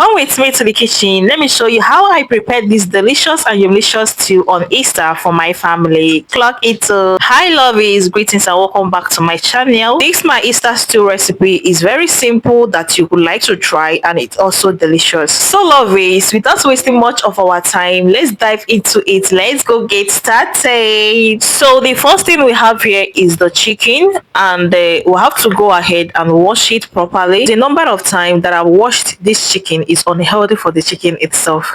Come with me to the kitchen. Let me show you how I prepared this delicious and delicious stew on Easter for my family. Clock it. Hi lovies, greetings and welcome back to my channel. This my Easter stew recipe is very simple that you would like to try, and it's also delicious. So lovies, without wasting much of our time, let's dive into it. Let's go get started. So the first thing we have here is the chicken, and we'll have to go ahead and wash it properly. The number of time that I've washed this chicken is unhealthy for the chicken itself.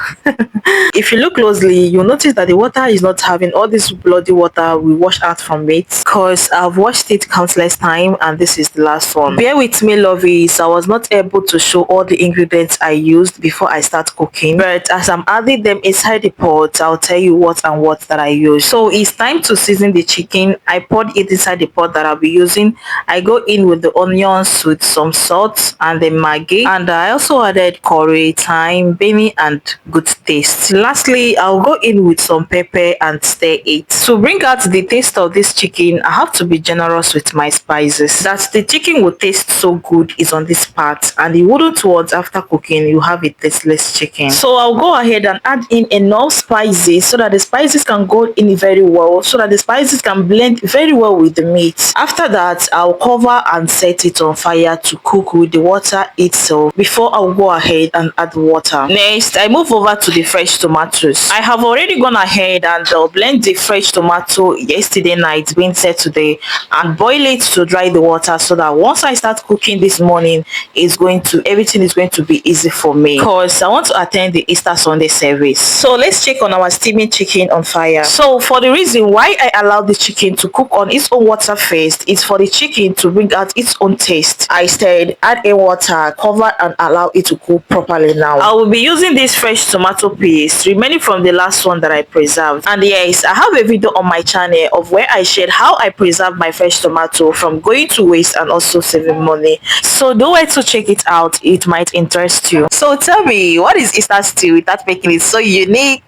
If you look closely, you'll notice that the water is not having all this bloody water we wash out from it, because I've washed it countless times and this is the last one. Bear with me lovies, I was not able to show all the ingredients I used before I start cooking, but as I'm adding them inside the pot, I'll tell you what and what that I use. So it's time to season the chicken. I poured it inside the pot that I'll be using. I go in with the onions with some salt and the maggi, and I also added curry, thyme, benny and good taste. Lastly, I'll go in with some pepper and stir it. To bring out the taste of this chicken, I have to be generous with my spices. That the chicken will taste so good is on this part, and you wouldn't want after cooking you have a tasteless chicken. So I'll go ahead and add in enough spices so that the spices can go in very well, so that the spices can blend very well with the meat. After that, I'll cover and set it on fire to cook with the water itself before I'll go ahead and add water. Next, I move over to the fresh tomatoes. I have already gone ahead and blend the fresh tomato yesterday night, being set today, and boil it to dry the water, so that once I start cooking this morning, everything is going to be easy for me, because I want to attend the Easter Sunday service. So let's check on our steaming chicken on fire. So for the reason why I allow the chicken to cook on its own water first is for the chicken to bring out its own taste. I said add in water, cover and allow it to cook properly. Now I will be using this fresh tomato paste remaining from the last one that I preserved. And yes, I have a video on my channel of where I shared how I preserve my fresh tomato from going to waste and also saving money. So don't wait to check it out, it might interest you. So tell me, what is Easter stew without making it so unique?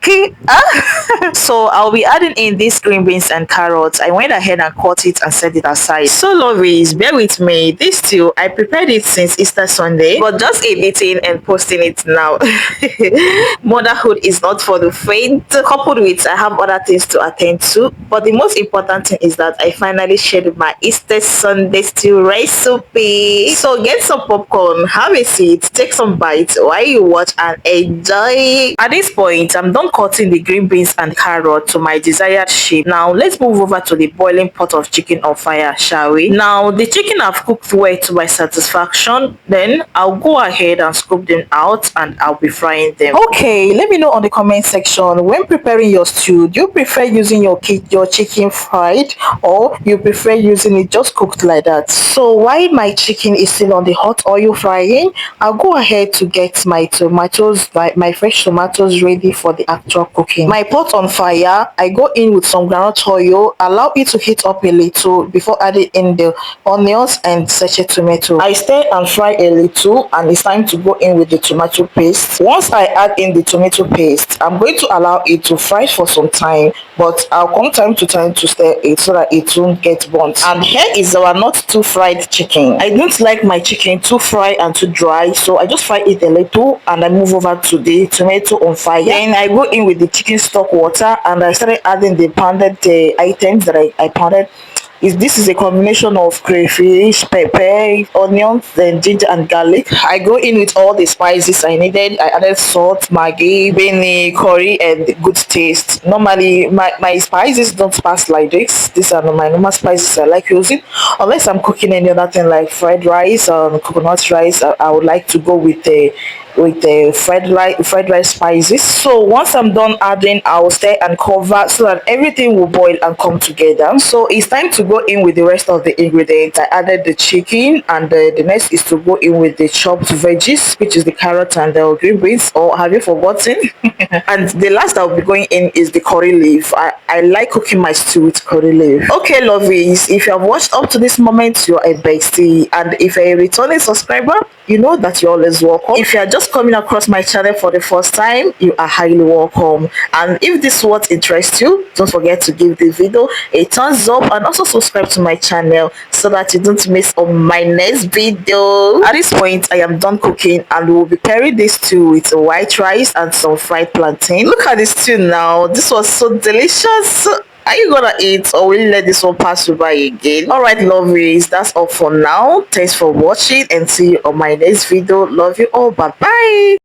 So I'll be adding in these green beans and carrots. I went ahead and cut it and set it aside. So lovies, bear with me, this stew I prepared it since Easter Sunday, but just editing and posting it now. Motherhood is not for the faint. Coupled with I have other things to attend to, but the most important thing is that I finally shared my Easter Sunday stew recipe. So get some popcorn, have a seat, take some bites while you watch and enjoy. At this point, I'm done cutting the green beans and carrot to my desired shape. Now let's move over to the boiling pot of chicken on fire, shall we? Now the chicken have cooked well to my satisfaction. Then I'll go ahead and scoop them out and I'll be frying them. Okay, let me know on the comment section, when preparing your stew, do you prefer using your chicken fried, or you prefer using it just cooked like that? So while my chicken is still on the hot oil frying, I'll go ahead to get my tomatoes, my fresh tomatoes, ready for the actual cooking. My pot on fire, I go in with some groundnut oil, allow it to heat up a little before adding in the onions and sachet tomato. I stir and fry a little, and it's time to go in with the tomato paste. Once I add in the tomato paste, I'm going to allow it to fry for some time, but I'll come time to time to stir it so that it won't get burnt. And here is our not too fried chicken. I don't like my chicken too fried and too dry, so I just fry it a little and I move over to the tomato on fire. Then I go in with the chicken stock water and I started adding the pounded items that I pounded. This is a combination of crayfish, pepper, onions, and ginger and garlic. I go in with all the spices I needed. I added salt, maggi, benny, curry, and good taste. Normally my spices don't pass like this. These are my normal spices I like using, unless I'm cooking any other thing like fried rice or coconut rice. I would like to go with the fried rice spices. So once I'm done adding, I'll stir and cover so that everything will boil and come together. So it's time to go in with the rest of the ingredients. I added the chicken, and the next is to go in with the chopped veggies, which is the carrot and the green beans, or have you forgotten? And the last I'll be going in is the curry leaf. I like cooking my stew with curry leaf. Okay lovies, if you have watched up to this moment, you're a bestie, and if you're a returning subscriber, you know that you're always welcome. If you are just coming across my channel for the first time, you are highly welcome. And if this what interests you, don't forget to give the video a thumbs up and also subscribe to my channel so that you don't miss on my next video. At this point, I am done cooking and we will be pairing this stew with white rice and some fried plantain. Look at this stew now. This was so delicious. Are you gonna eat or will you let this one pass you by again? Alright, lovies, that's all for now. Thanks for watching and see you on my next video. Love you all. Bye bye.